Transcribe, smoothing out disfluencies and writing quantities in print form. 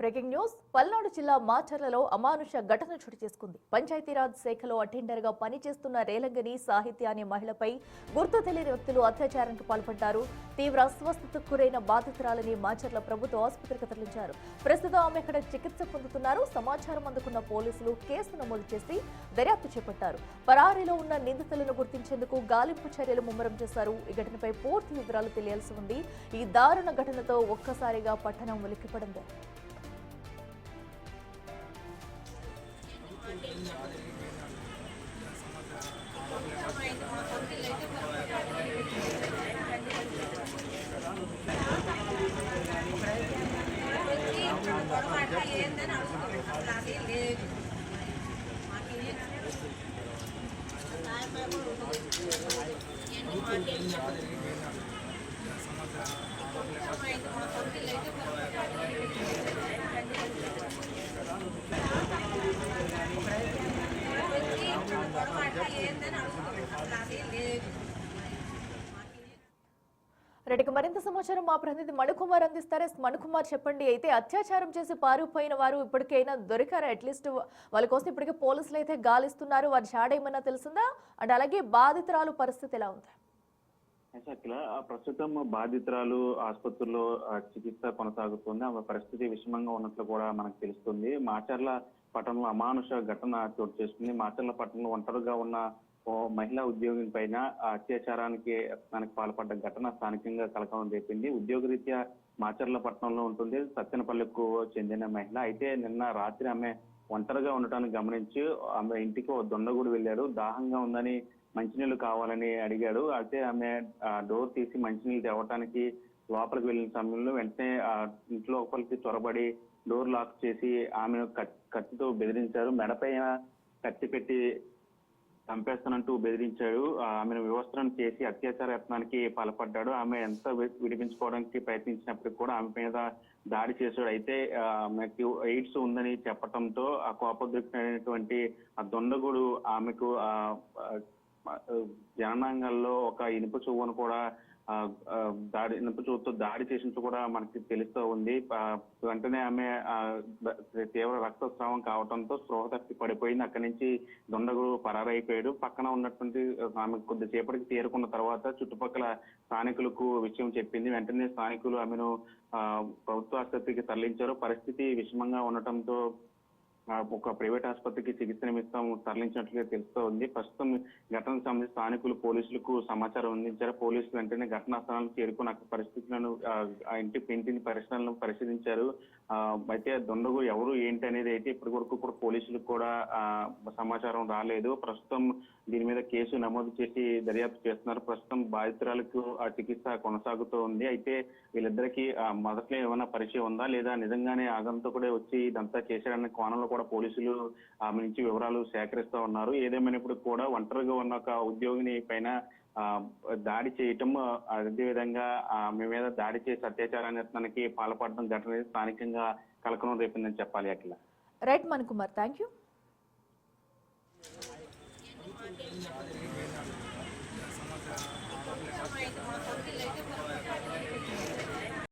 Breaking news Palnadu జిల్లా మాచర్లలో అమానుష ఘటన చోటు చేసుకుంది. పంచాయతీరాజ్ శాఖలో అటెండర్ గా పనిచేస్తున్న రేలంగిని సాహిత్య అనే మహిళపై గుర్తు తెలియని వ్యక్తులు అత్యాచారానికి పాల్పడ్డారు. తీవ్ర అస్వస్థతకు గురైన బాధితురాలని మాచర్ల ప్రభుత్వ ఆసుపత్రికి తరలించారు. ప్రస్తుతం ఆమె ఇక్కడ చికిత్స పొందుతున్నారు. సమాచారం అందుకున్న పోలీసులు కేసు నమోదు చేసి దర్యాప్తు చేపట్టారు. పరారీలో ఉన్న నిందితులను గుర్తించేందుకు గాలింపు చర్యలు ముమ్మరం చేశారు. ఈ ఘటనపై పూర్తి వివరాలు తెలియాల్సి ఉంది. ఈ దారుణ ఘటనతో ఒక్కసారిగా పట్టణం ఉలిక్కిపడింది. రెడ్డికి మరింత సమాచారం మా ప్రతినిధి మణికుమార్ అందిస్తారు. మణికుమార్ చెప్పండి, అయితే అత్యాచారం చేసి పారిపోయిన వారు ఇప్పటికైనా దొరికారా? అట్లీస్ట్ వాళ్ళ కోసం ఇప్పటికే పోలీసులు అయితే గాలిస్తున్నారు. వారి షాడ ఏమన్నా తెలిసిందా? అండ్ అలాగే బాధితురాలు పరిస్థితి ఎలా ఉంది? ప్రస్తుతం బాధితురాలు ఆసుపత్రిలో చికిత్స కొనసాగుతుంది. ఆమె పరిస్థితి విషమంగా ఉన్నట్లు కూడా మనకు తెలుస్తుంది. మాచర్ల పట్టణంలో అమానుష ఘటన చోటు చేసుకుంది. మాచర్ల పట్టణంలో ఒంటరిగా ఉన్న మహిళా ఉద్యోగి పైన అత్యాచారానికి తనకు పాల్పడ్డ ఘటన స్థానికంగా కలకలం రేపింది. ఉద్యోగరీత్యా మాచర్ల పట్టణంలో ఉంటుంది. సత్తెనపల్లికు చెందిన మహిళ. అయితే నిన్న రాత్రి ఆమె ఒంటరిగా ఉండటాన్ని గమనించి ఆమె ఇంటికి దొండగూడు వెళ్ళాడు. దాహంగా ఉందని మంచినీళ్లు కావాలని అడిగాడు. అయితే ఆమె డోర్ తీసి మంచినీళ్ళు తేవటానికి లోపలికి వెళ్ళిన సమయంలో వెంటనే ఇంట్లో లోపలికి చొరబడి డోర్ లాక్ చేసి ఆమెను కత్తితో బెదిరించారు. మెడపైన కత్తి పెట్టి చంపేస్తానంటూ బెదిరించాడు. ఆమెను వివస్త్రం చేసి అత్యాచార యత్నానికి పాల్పడ్డాడు. ఆమె ఎంత విడిపించుకోవడానికి ప్రయత్నించినప్పటికీ కూడా ఆమె మీద దాడి చేశాడు. అయితే ఆమెకు ఎయిడ్స్ ఉందని చెప్పడంతో ఆ కోపదృక్తమైనటువంటి ఆ దొండగుడు ఆమెకు జననాంగాల్లో ఒక ఇనుప చువ్వను కూడా ఇనుప చువ్వుతో దాడి చేసినట్టు కూడా మనకి తెలుస్తూ ఉంది. వెంటనే ఆమె తీవ్ర రక్తస్రావం కావడంతో స్పృహ తప్పి పడిపోయింది. అక్కడి నుంచి దొండగుడు పరారైపోయాడు. పక్కన ఉన్నటువంటి ఆమె కొద్దిసేపటికి తేరుకున్న తర్వాత చుట్టుపక్కల స్థానికులకు విషయం చెప్పింది. వెంటనే స్థానికులు ఆమెను ప్రభుత్వ ఆసుపత్రికి తరలించారు. పరిస్థితి విషమంగా ఉండటంతో ఒక ప్రైవేట్ ఆసుపత్రికి చికిత్స నిమిత్తం తరలించినట్లుగా తెలుస్తూ ఉంది. ప్రస్తుతం ఘటనకు సంబంధించి స్థానికులు పోలీసులకు సమాచారం అందించారు. పోలీసులు వెంటనే ఘటనా స్థానానికి చేరుకుని అక్కడ పరిస్థితులను ఇంటిని పరిశీలించారు. అయితే దొండగు ఎవరు ఏంటి అనేది అయితే ఇప్పటి వరకు కూడా పోలీసులకు కూడా సమాచారం రాలేదు. ప్రస్తుతం దీని మీద కేసు నమోదు చేసి దర్యాప్తు చేస్తున్నారు. ప్రస్తుతం బాధితురాలకు ఆ చికిత్స కొనసాగుతూ ఉంది. అయితే వీళ్ళిద్దరికీ మొదట్లో ఏమైనా పరిచయం ఉందా లేదా నిజంగానే ఆగంతకుడే వచ్చి ఇదంతా చేశాడన్న కోణంలో కూడా పోలీసులు ఆమె నుంచి వివరాలు సేకరిస్తూ ఉన్నారు. ఏదేమైనప్పుడు కూడా ఒంటరిగా ఉన్న ఒక ఉద్యోగిని పైన దాడి చేయటం, అదేవిధంగా ఆమె మీద దాడి చేసి అత్యాచారానికి పాల్పడడం ఘటన స్థానికంగా కలకలం రేపిందని చెప్పాలి. అట్లా రైట్ మణికుమార్, థ్యాంక్ యూ.